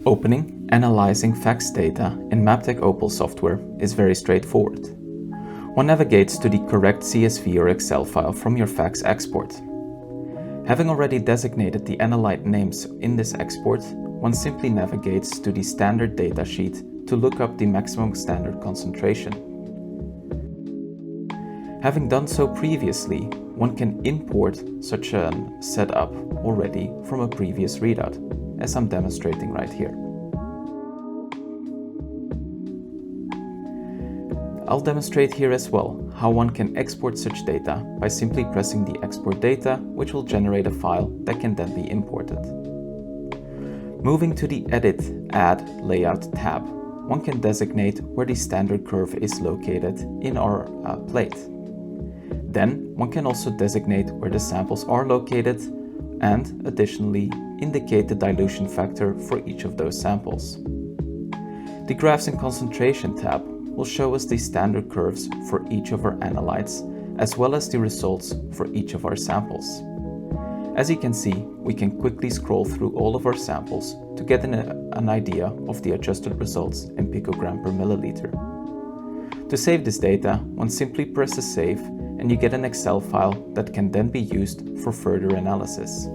Opening, analyzing FACS data in Mabtech Opal software is very straightforward. One navigates to the correct CSV or Excel file from your FACS export. Having already designated the analyte names in this export, one simply navigates to the standard datasheet to look up the maximum standard concentration. Having done so previously, one can import such a setup already from a previous readout, as I'm demonstrating right here. I'll demonstrate here as well how one can export such data by simply pressing the export data, which will generate a file that can then be imported. Moving to the Edit, Add, Layout tab, one can designate where the standard curve is located in our plate. Then one can also designate where the samples are located and additionally indicate the dilution factor for each of those samples. The Graphs and Concentration tab will show us the standard curves for each of our analytes as well as the results for each of our samples. As you can see, we can quickly scroll through all of our samples to get an idea of the adjusted results in picogram per milliliter. To save this data, one simply presses Save and you get an Excel file that can then be used for further analysis.